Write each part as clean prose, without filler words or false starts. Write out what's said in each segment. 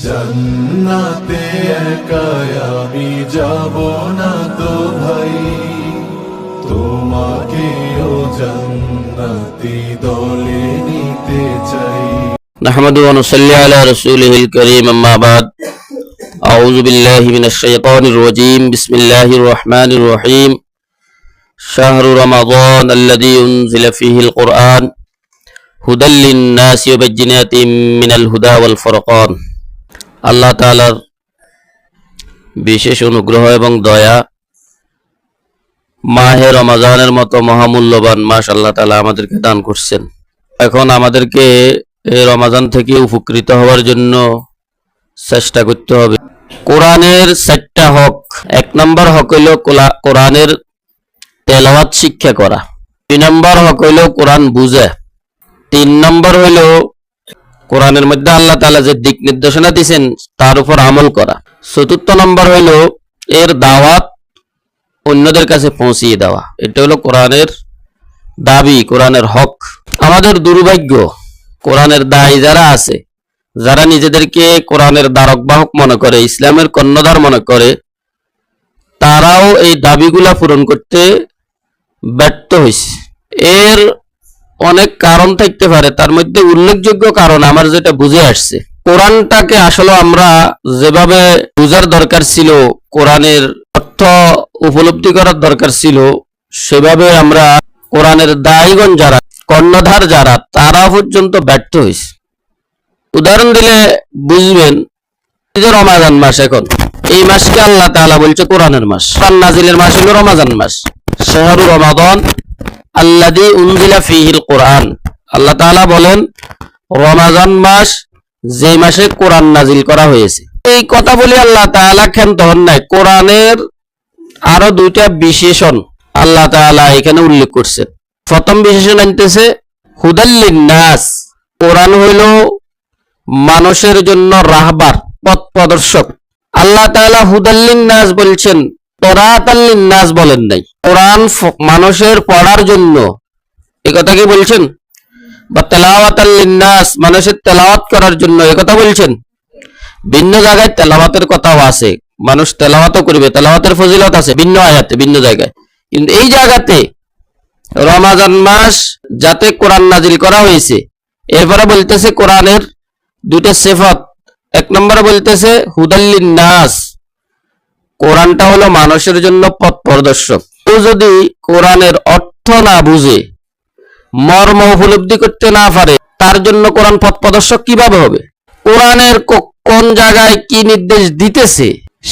জান্নাতে একা আমি যাব না তো ভাই, তোমাকেও জান্নাতি দলে নিতে চাই। নাহমাদু ওয়া নুসাল্লি আলা রাসূলিহিল কারীম, আম্মা বাদ। আউযু বিল্লাহি মিনাশ শাইতানির রাজীম। বিসমিল্লাহির রহমানির রহিম। শাহরু রমাদান আল্লাযী উনজিলা ফীহিল কুরআন হুদাল লিন-নাসি ওয়া বায়্যিনাতিম মিনাল হুদা ওয়াল ফুরকান। আল্লাহ তাআলার বিশেষ অনুগ্রহ এবং দয়া, মাহে রমাজানের মতো মহামূল্যবান মাস আল্লাহ তাআলা আমাদেরকে দান করছেন। এখন আমাদেরকে এই রমাজান থেকে উপকৃত হওয়ার জন্য চেষ্টা করতে হবে। কোরআনের 4টা হক। 1 নম্বর হক হইল কোরআনের তেলাওয়াত শিক্ষা করা। 2 নম্বর হক হইল কোরআন বুঝা। 3 নম্বর হইল কোরআনের মধ্যে আল্লাহ তাআলা যে দিক নির্দেশনা দিয়েছেন তার উপর আমল করা। 4র্থ নম্বর হইল এর দাওয়াত অন্যদের কাছে পৌঁছিয়ে দেওয়া। এটা হলো কোরআনের দাবি, কোরআনের হক। আমাদের দুর্ভাগ্য, কোরআনের দায়ী যারা আছে, যারা নিজেদেরকে কোরআনের দ্বারক বাহক মনে করে, ইসলামের কর্ণধার মনে করে, তারাও এই দাবিগুলা পূরণ করতে ব্যর্থ হয়েছে। এর অনেক কারণ থাকতে পারে, তার মধ্যে উল্লেখযোগ্য কারণ আমার যেটা বুঝে আসছে, কোরআনটাকে আসলে আমরা যেভাবে বুঝার দরকার ছিল, কোরআনের অর্থ উপলব্ধি করার দরকার ছিল, সেভাবে আমরা কোরআনের দায়ীগণ যারা, কর্ণধার যারা, তারা পর্যন্ত ব্যর্থ হয়েছে। উদাহরণ দিলে বুঝবেন, এই যে রমাজান মাস, এখন এই মাসকে আল্লাহ তাআলা বলছে কোরআনের মাস। কোরআন নাজিলের মাস হলো রমাজান মাস। শাহরু রমাদান আল্লাযী উনজিলা ফীহিল কুরআন। আল্লাহ তাআলা বলেন রমাজান মাস, যে মাসে কোরআন নাজিল করা হয়েছে। এই কথা বলে আল্লাহ তাআলা ক্ষান্ত হন নাই। কোরআনের আরো 2টা বিশেষণ আল্লাহ তাআলা এখানে উল্লেখ করছেন। প্রথম বিশেষণ আনতেছে হুদাল লিন-নাস। কোরআন হইল মানুষের জন্য রাহবার, পথ প্রদর্শক। আল্লাহ তাআলা হুদাল লিন-নাস বলছেন, তরাতাল লিন-নাস বলেন নাই। কোরআন মানুষের পড়ার জন্য, এই কথা কি বলছেন? বা তেলাওয়াতাল লিন-নাস, মানুষের তেলাওয়াত করার জন্য, এই কথা বলছেন। ভিন্ন জায়গায় তেলাওয়াতের কথাও আছে, মানুষ তেলাওয়াতও করবে, তেলাওয়াতের ফজিলত আছে ভিন্ন আয়াতে, ভিন্ন জায়গায়। কিন্তু এই জায়গাতে রমাজান মাস যাতে কোরআন নাজিল করা হয়েছে, এরপরে বলতেছে কোরআনের 2টা সিফাত। 1 নম্বরে বলতেছে হুদাল লিন-নাস, কোরআনটা হলো মানুষের জন্য পথ প্রদর্শক। ও যদি কোরআনের অর্থ না বুঝে, মর্ম উপলব্ধি করতে না পারে, তার জন্য কোরআন পথ প্রদর্শক কিভাবে হবে? কোরআনের কোন জায়গায় কি নির্দেশ দিতেছে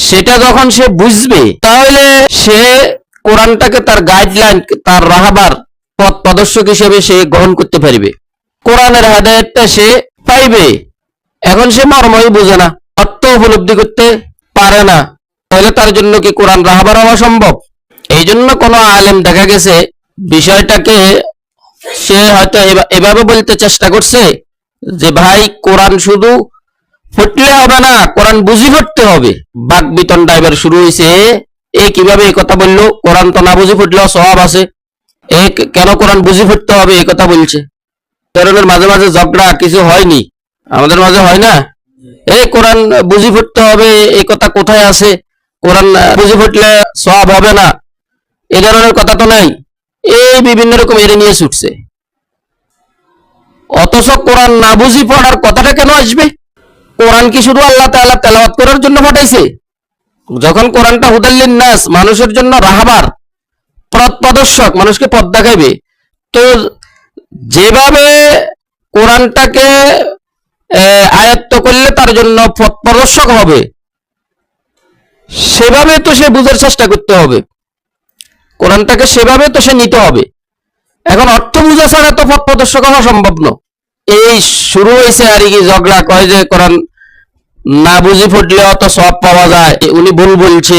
সেটা যখন সে বুঝবে, তাহলে সে কোরআনটাকে তার গাইডলাইন, তার রাহবার, পথ প্রদর্শক হিসেবে সে গ্রহণ করতে পারবে। কোরআনের হেদায়েতটা সে পাইবে। এখন সে মর্মই বুঝে না, অর্থ উপলব্ধি করতে পারে না, তাহলে তার জন্য কি কোরআন রাহবার হওয়া সম্ভব? এই জন্য কোনো আলেম দেখা গেছে বিষয়টাকে সে হয়তো এভাবে বলতে চেষ্টা করছে যে ভাই, কোরআন শুধু পড়লে হবে না, কোরআন বুঝি পড়তে হবে। বাক বিতণ্ডা এবার শুরু হয়েছে। এ কিভাবে এই কথা বললো? কোরআন তো না বুঝি পড়লেও সওয়াব আছে, এ কেন কোরআন বুঝি পড়তে হবে এই কথা বলছে। ধরনের মাঝে মাঝে ঝগড়া কিছু হয়নি, আমাদের মাঝে হয় না? এই কোরআন বুঝি পড়তে হবে, এই কথা কোথায় আছে? কোরআন বুঝি পড়লে সওয়াব হবে না, এই ধরনের কথা তো নাই। এই বিভিন্ন রকম এর নিয়ে ছুটছে। অথচ কোরআন না বুঝি পড়ার কথাটা কেন আসবে? কোরআন কি শুধু আল্লাহ তাআলা তেলাওয়াত করার জন্য পাঠাইছে? যখন কোরআনটা হুদাল লিন-নাস, মানুষের জন্য রাহবার, পথ প্রদর্শক, মানুষকে পথ দেখাইবে, তো যেভাবে কোরআনটাকে আয়ত্ত করলে তার জন্য পথ প্রদর্শক হবে, সেভাবে তো সে বুঝার চেষ্টা করতে হবে। কোরআনটাকে সেভাবে তো সে নিতে হবে। এখন অর্থ বুঝা ছাড়া তো পথ প্রদর্শক হওয়া সম্ভব নয়। এই শুরু হয়েছে আর কি ঝগড়া, কয় যে কোরআন না বুঝি পড়লে অত সওয়াব পাওয়া যায়, উনি ভুল বলছে।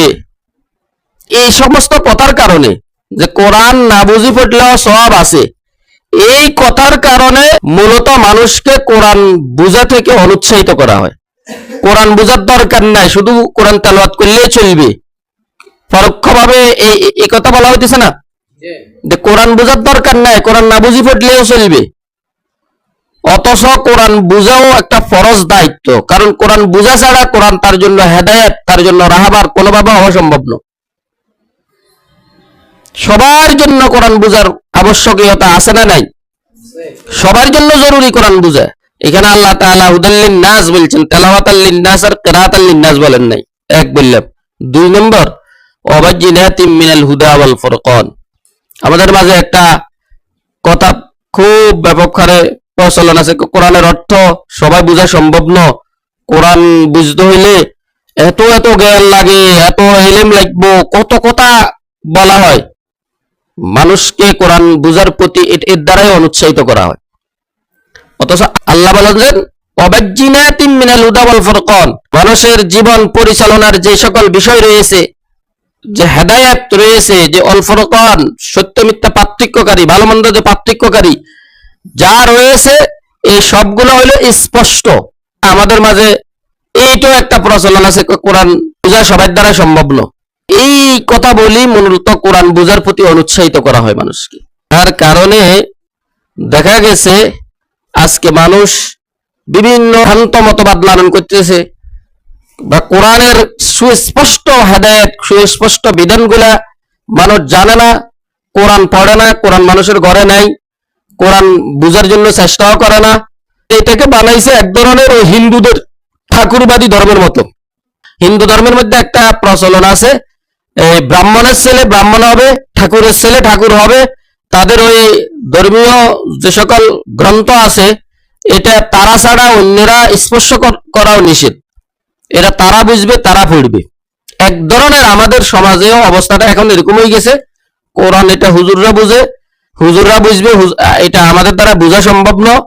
এই সমস্ত কথার কারণে, যে কোরআন না বুঝি পড়লেও সওয়াব আছে, এই কথার কারণে মূলত মানুষকে কোরআন বুঝা থেকে অনুৎসাহিত করা হয়। কোরআন বুঝার দরকার নাই, শুধু কোরআন তেলাওয়াত করলেই চলবে। পরোক্ষভাবে এই কথা বলা হইতেছে না যে কোরআন বুঝার দরকার নাই, কোরআন না বুঝি পড়লেও চলবে। অথচ কোরআন বুঝাও একটা ফরজ দায়িত্ব, কারণ কোরআন বুঝা ছাড়া কোরআন তার জন্য হেদায়েত, তার জন্য রাহাবার কোনোভাবে হওয়া সম্ভব নয়। সবার জন্য কোরআন বুঝার আবশ্যকীয়তা আছে না নাই? সবার জন্য জরুরি কোরআন বুঝা। এখানে আল্লাহ তাআলা হুদাল্লিন নাস বলছেন, তেলাওয়াতাল লিন্নাস আর কিরাআতাল লিন্নাস বলেন নাই। এক বললাম। 2 নম্বর ওয়াবাজ্জিনাতিম মিনাল হুদা ওয়াল ফুরকান। আমাদের মাঝে একটা কথা খুব ব্যাপক হারে প্রচলন আছে, কোরআনের অর্থ সবাই বোঝা সম্ভব নয়, কোরআন বুঝতে হইলে এত এত জ্ঞান লাগে, এত এলেম লাগবো, কত কথা বলা হয়। মানুষকে কোরআন বুঝার প্রতি এর দ্বারাই অনুৎসাহিত করা হয়। অথচ আল্লাহ বলেন ওয়াবাজ্জিনাতিম মিনাল হুদা ওয়াল ফুরকান, মানুষের জীবন পরিচালনার যে সকল বিষয় রয়েছে, যে হেদায়েত রয়েছে, যে অল ফুরকান সত্য মিথ্যা পার্থক্যকারী, ভালো মন্দ যে পার্থক্যকারী যা রয়েছে, এই সবগুলো হইলো স্পষ্ট। আমাদের মাঝে এইটাও একটা প্রচলন আছে, কোরআন বোঝা সবার দ্বারা সম্ভব নয়। এই কথা বলি মূলত কোরআন বোঝার প্রতি অনুৎসাহিত করা হয় মানুষকে। তার কারণে দেখা গেছে আজকে মানুষ বিভিন্ন ভ্রান্ত মতবাদ লালন করতেছে, বা কোরআনের সুস্পষ্ট হেদায়েত, সুস্পষ্ট বিধানগুলা মানুষ জানে না, কোরআন পড়ে না, কোরআন মানুষের ঘরে নাই, কোরআন বুঝার জন্য চেষ্টাও করে না। এটাকে বানাইছে এক ধরনের ওই হিন্দুদের ঠাকুরবাদী ধর্মের মতো। হিন্দু ধর্মের মধ্যে একটা প্রচলন আছে, এই ব্রাহ্মণের ছেলে ব্রাহ্মণ হবে, ঠাকুরের ছেলে ঠাকুর হবে। তাদের ওই ধর্মীয় যে সকল গ্রন্থ আছে, এটা তারা ছাড়া অন্যরা স্পর্শ করাও নিষেধ। এটা তারা বুঝবে, তারা পড়বে। এক ধরনের আমাদের সমাজেও অবস্থাটা এখন এরকম হয়ে গেছে, কোরআন এটা হুজুররা বুঝে, হুজুররা বুঝবে, এটা আমাদের দ্বারা বোঝা সম্ভব নয়।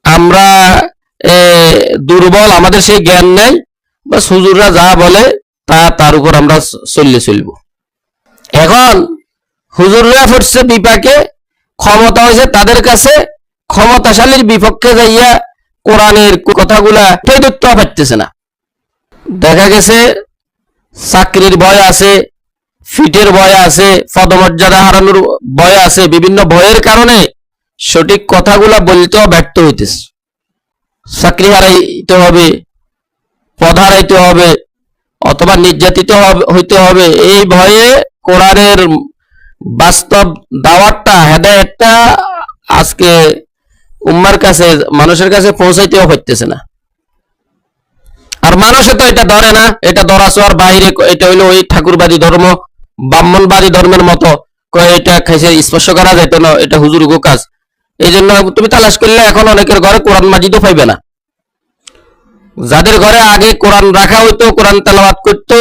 আমরা দুর্বল, আমাদের সেই জ্ঞান নেই, বাস হুজুররা যা বলে তার উপর আমরা চলব। এখন হুজুররা পড়ছে বিপাকে, ক্ষমতা হয়েছে তাদের কাছে, ক্ষমতাশালীর বিপক্ষে যাইয়া কোরআনের কথাগুলা কেউ ধরতে পারতেছে না। দেখা গেছে চাকরির ভয় আছে, ফিটের ভয় আছে, পদমর্যাদা হারানোর ভয় আছে, বিভিন্ন ভয়ের কারণে সঠিক কথাগুলা বলতেও ব্যর্থ হইতেছে। চাকরি হারাইতে হবে, পদ হারাইতে হবে, অথবা নির্যাতিত হইতে হবে, এই ভয়ে কোরআনের বাস্তব দাওয়াতটা, হেদায়েতটা আজকে উম্মার কাছে, মানুষের কাছে পৌঁছাইতেও পারতেছে না। আর মানুষে তো এটা ধরে না, এটা ধরাছোঁয়ার বাইরে। এটা হইলো ওই ঠাকুরবাদী ধর্ম, ব্রাহ্মণবাদী ধর্মের মতো, এটা খাইছে স্পর্শ করা যেত না, এটা হুজুরগো কাজ। এই জন্য তুমি তালাশ করলে এখন অনেকের ঘরে কোরআন মাজিদও পাইবে না। যাদের ঘরে আগে কোরআন রাখা হইতো, কোরআন তেলাওয়াত করতো,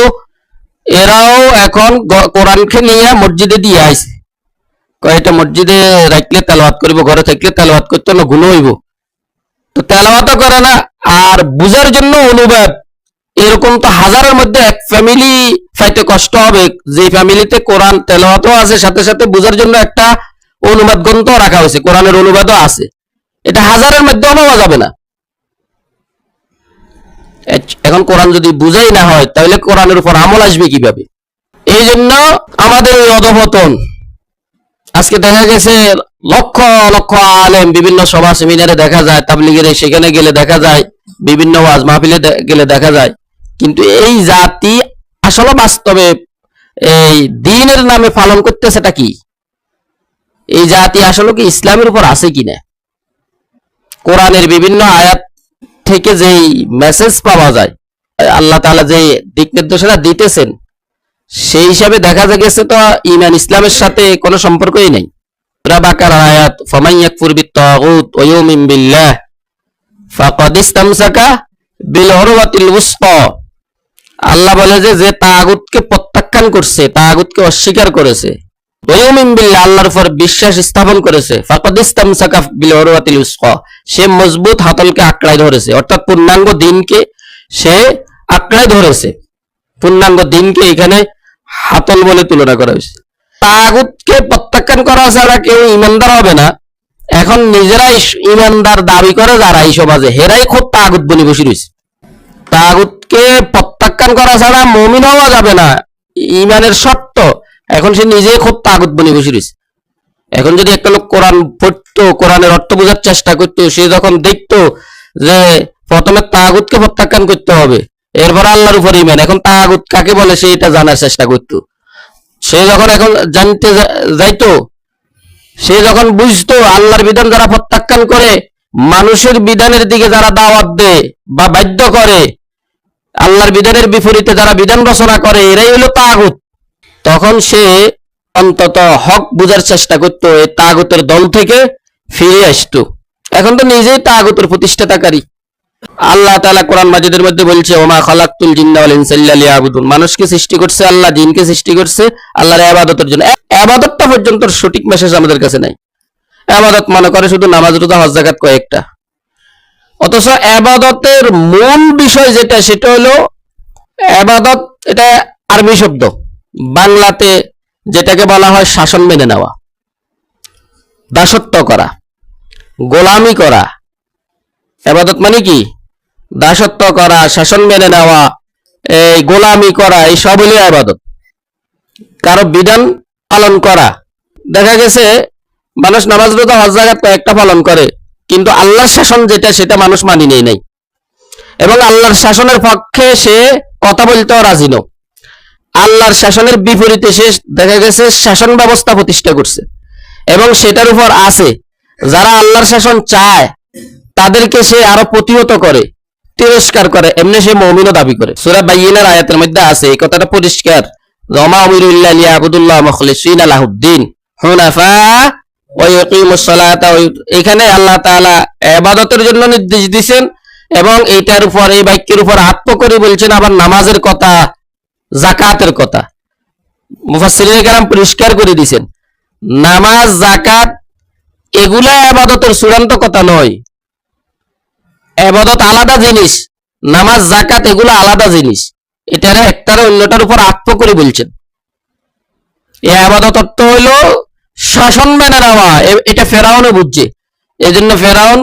এরাও এখন কোরআনকে নিয়ে মসজিদে দিয়ে আইছে, এটা মসজিদে রাখলে তেলাওয়াত করিব, ঘরে থাকলে তেলাওয়াত করতে না, গুণ হইব। তো তেলাওয়াতও করে না, আর বুঝার জন্য অনুবাদ, এরকম তো হাজারের মধ্যে এক ফ্যামিলি পাইতে কষ্ট হবে, যে ফ্যামিলিতে কোরআন তেলাওয়াতও আছে, সাথে সাথে বুঝার জন্য একটা অনুবাদ গ্রন্থ রাখা হয়েছে, কোরআনের অনুবাদও আছে। এটা হাজারের মধ্যেও পাওয়া যাবে না। এখন কোরআন যদি বুঝাই না হয়, তাহলে কোরআনের উপর আমল আসবে কিভাবে? এই জন্য আমাদের এই অধঃপতন। আজকে দেখা গেছে লক্ষ লক্ষ আলেম বিভিন্ন সভা সেমিনারে দেখা যায়, তাবলিগের সেখানে গেলে দেখা যায়, বিভিন্ন ওয়াজ মাহফিলে গেলে দেখা যায়, কিন্তু এই জাতি আসলে বাস্তবে এই দ্বীনের নামে পালন করতেছেটা কি? এই জাতি আসলে কি ইসলামের উপর আছে কিনা? কোরআনের বিভিন্ন আয়াত থেকে যেই মেসেজ পাওয়া যায়, আল্লাহ তাআলা যে দিক নির্দেশনা দিতেছেন, সেই হিসাবে দেখা গেছে তো ঈমান ইসলামের সাথে কোনো সম্পর্কই নেই। সূরা বাকারার আয়াত, ফামান ইয়াকফুর বিত-তাগুত ওয়া ইউমিন বিল্লাহ ফাকাদ ইসতামসাকা বিল উরওয়াতিল উসকা। আল্লাহ বলে যে তাগুতকে প্রত্যাখ্যান করছে, তাগুতকে অস্বীকার করেছে, ওয়া ইউমিন বিল্লাহ, আল্লাহর উপর বিশ্বাস স্থাপন করেছে, ফাকাদ ইসতামসাকা বিল উরওয়াতিল উসকা, সে মজবুত হাতলকে আঁকড়ায় ধরেছে, অর্থাৎ পূর্ণাঙ্গ দ্বীনকে সে আঁকড়ায় ধরেছে। পূর্ণাঙ্গ দ্বীনকে এখানে হাতল বলে তুলনা করা হয়েছে। তাগুতকে প্রত্যাখ্যান করা ছাড়া কেউ ইমানদার হবে না। এখন নিজেরাই ইমানদার দাবি করে যারা এই সমাজে, হেরাই খুব তাগুত বলে বসে রয়েছে। তাগুতকে প্রত্যাখ্যান করা ছাড়া মুমিন হওয়া যাবে না, ইমানের শর্ত। এখন সে নিজেই খুব তাগুত বলে বসে রয়েছে। এখন যদি একটা লোক কোরআন পড়তো, কোরআনের অর্থ বোঝার চেষ্টা করতো, সে যখন দেখতো যে প্রথমে তাগুতকে প্রত্যাখ্যান করতে হবে, এরপর আল্লাহর উপর ঈমান, এখন তাগুত কাকে বলে সে এটা জানার চেষ্টা করতো। সে যখন এখন জানতে যাইতো, সে যখন বুঝতো আল্লাহর বিধান যারা প্রত্যাখ্যান করে, মানুষের বিধানের দিকে যারা দাওয়াত দেয় বা বাধ্য করে, আল্লাহর বিধানের বিপরীতে যারা বিধান রচনা করে, এরাই হলো তাগুত। তখন সে অন্তত হক বুঝার চেষ্টা করতো, এই তাগুতের দল থেকে ফিরে আসতো। এখন তো নিজেই তাগুতের প্রতিষ্ঠাতাকারী। আল্লাহ তাআলা কোরআন মাজিদের মধ্যে বলছে, ওমা খালাকতুল জিন্না ওয়াল ইনসা ইল্লা লিয়াবুদুন, মানুষকে সৃষ্টি করছে আল্লাহ, জিনকে সৃষ্টি করছে আল্লাহর ইবাদতের জন্য। ইবাদতটা পর্যন্ত সঠিক মেসেজ আমাদের কাছে নাই। ইবাদত মনে করে শুধু নামাজ, রোজা, হজ, যাকাত কয়েকটা, অথচ ইবাদতের মূল বিষয় যেটা, সেটা হলো ইবাদত। এটা আরবি শব্দ, বাংলাতে যেটাকে বলা হয় শাসন মেনে নেওয়া, দাসত্ব করা, গোলামি করা। ইবাদত মানে কি? দাসত্ব করা, শাসন মেনে নেওয়া, এই গোলামি করা, এই সব হলো ইবাদত। কারো বিধান পালন করা। দেখা গেছে মানুষ নামাজ, রোজা, হজ, যাকাত কয়েকটা পালন করে, কিন্তু আল্লাহর শাসন যেটা, সেটা মানুষ মানি নেই নাই, এবং আল্লাহর শাসনের পক্ষে সে কথা বলতেও রাজি নয়। আল্লাহর শাসনের বিপরীতে সে দেখা গেছে শাসন ব্যবস্থা প্রতিষ্ঠা করছে, এবং সেটার উপর আছে যারা আল্লাহর শাসন চায় তাদেরকে সে আরো প্রতিহত করে, তিরস্কার করে, এমনি সে মুমিনও দাবি করে। সূরা বাইয়িনার আয়াতের মধ্যে আছে এই কথাটা পরিষ্কার, ওমা উমিরু ইল্লা লিয়াবুদুল্লাহ মুখলিসিনা লাহুদ্দিন হুনাফা ওয়া ইয়াকিমুস সালাতা। এখানে আল্লাহ তাআলা ইবাদতের জন্য নির্দেশ দিয়েছেন, এবং এইটার উপর, এই বাক্যের উপর আত্ম করে বলছেন আবার নামাজের কথা, যাকাতের কথা। মুফাসসিরিনে কেরাম পরিষ্কার করে দিয়েছেন, নামাজ, যাকাত এগুলা ইবাদতের চূড়ান্ত কথা নয়। ইবাদত আলাদা জিনিস, নামাজ, যাকাত এগুলো আলাদা জিনিস। এটারে একটার অন্যটার উপর আত্ম করে বলছেন। এই ইবাদত অর্থ হইল শাসন মেনে নেওয়া। এটা ফেরাউনও বুঝছে, এই জন্য ফেরাউন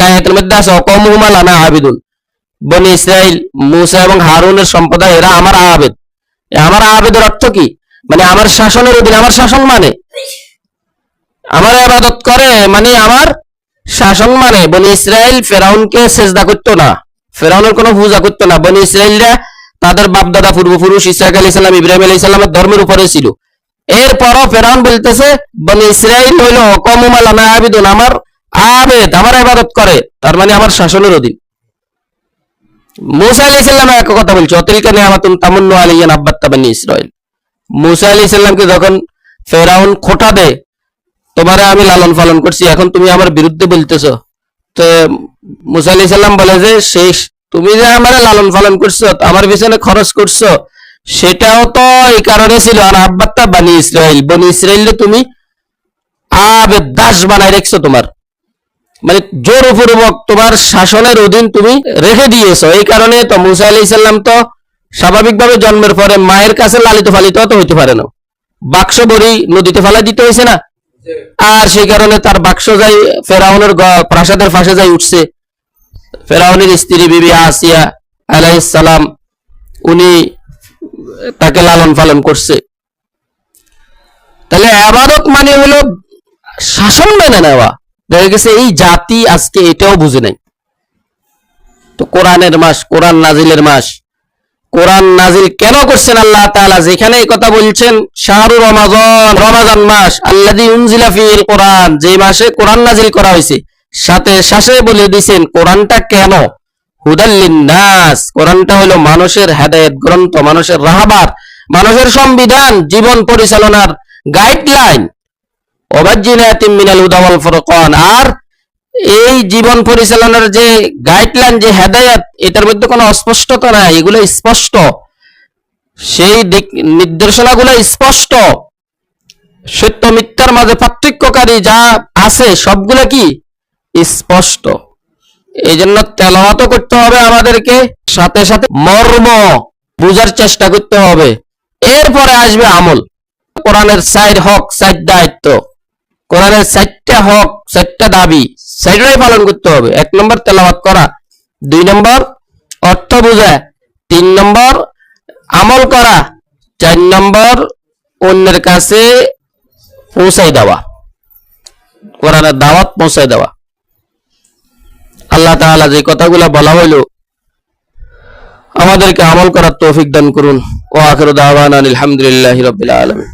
আয়াতের মধ্যে আছে, অকওমুহুমা লানা আবিদুন, বনি ইসরাইল, মূসা এবং হারুনের সম্প্রদায় এরা আমার আবেদ। আমার আবেদের অর্থ কি? মানে আমার শাসনের অধীন, আমার শাসন মানে আমার ইবাদত করে, মানে আমার শাসন মানে। বনি ইসরাইল ফেরাউনকে সেজদা করতো না, ফেরাউনের কোনো পূজা করতো না। বনি ইসরাইলরা তাদের বাপদাদা, পূর্বপুরুষ ইসহাক আলাইহিস সালাম, ইব্রাহিম আলাইহিস সালামের ধর্মের উপরে ছিল। এরপরও ফেরাউন বলতেছে বনি ইসরাইল হইল অকওমুমা লানা আবিদুন, আমার আবেদ, আমার ইবাদত করে, তার মানে আমার শাসনের অধীন। মূসা আলাইহিস সালাম এক কথা বলছে, অতিলকা নিয়ামাতুন তামুন্নু আলাইয়া আব্বাত্তা বনি ইসরাইল। মূসা আলাইহিস সালামকে যখন ফেরাউন খোঁটা দেয়, তোমারে আমি লালন পালন করছি, এখন তুমি আমার বিরুদ্ধে বলতেছো, তো মূসা আলাইহিস সালাম বলে যে শেষ, তুমি যে আমার লালন পালন করছো, আমার পিছনে খরচ করছো, সেটাও তো এই কারণে ছিল, আর আব্বাত্তা বনি ইসরাইল, বনি ইসরাইল তুমি আবেদ, দাস বানাই রেখছো, তোমার মানে জোরপূর্বক তোমার শাসনের অধীন তুমি রেখে দিয়েছো। এই কারণে তো মূসা আলাইহিস সালাম তো স্বাভাবিকভাবে জন্মের পরে মায়ের কাছে লালিত পালিত তো হইতে পারে না, বাক্স বড়ি নদীতে ফেলা দিতে হয়েছে না, আর সেই কারণে তার বাক্স যাই ফেরাউনের প্রাসাদের পাশে যাই উঠছে। ফেরাউনের স্ত্রী বিবি আসিয়া আলাইহিস সালাম, উনি তাকে লালন পালন করছে। তাহলে ইবাদত মানে হলো শাসন মেনে নেওয়া। দেখা গেছে এই জাতি আজকে এটাও বুঝে নাই। তো কোরআনের মাস, কোরআন নাজিলের মাস, কোরআন নাজিল কেন করছেন আল্লাহ তাআলা? যেখানে এই কথা বলছেন শাহরু রমাজান, রমাজান মাস, আল্লাযী উনজিলা ফীহিল কোরআন, যে মাসে কোরআন নাজিল করা হয়েছে, সাথে শেষে বলে দিয়েছেন কোরআনটা কেন, হুদাল লিন্নাস, কোরআনটা হলো মানুষের হেদায়েত গ্রন্থ, মানুষের রাহবার, মানুষের সংবিধান, জীবন পরিচালনার গাইডলাইন, ওয়াবাজ্জিনাতিম মিনাল হুদা ওয়াল ফুরকান। আর এই জীবন পরিচালনার যে গাইডলাইন, যে হেদায়েত, এটার মধ্যে কোনো অস্পষ্টতা নাই, এগুলো স্পষ্ট, সেই নির্দেশনাগুলো স্পষ্ট, সত্য মিথ্যার মাঝে পার্থক্যকারী যা আছে সবগুলো কি স্পষ্ট। এই জন্য তেলাওয়াতও করতে হবে আমাদেরকে, সাথে সাথে মর্ম বুঝার চেষ্টা করতে হবে, এরপরে আসবে আমল। কোরআনের 4 হক, 4 দায়িত্ব, কোরআনের 4টা হক, 4টা দাবি, 4টাই পালন করতে হবে। 1 নম্বর তেলাওয়াত করা, 2 নম্বর অর্থ বোঝা, 3 নম্বর আমল করা, 4 নম্বর অন্যের কাছে পৌঁছাই দেওয়া, কোরআনের দাওয়াত পৌঁছাই দেওয়া। আল্লাহ তাআলা যে কথাগুলো বলা হইল আমাদেরকে আমল করার তৌফিক দান করুন। ওয়া আখিরু দাওয়ানা আলহামদুলিল্লাহি রাব্বিল আলামিন।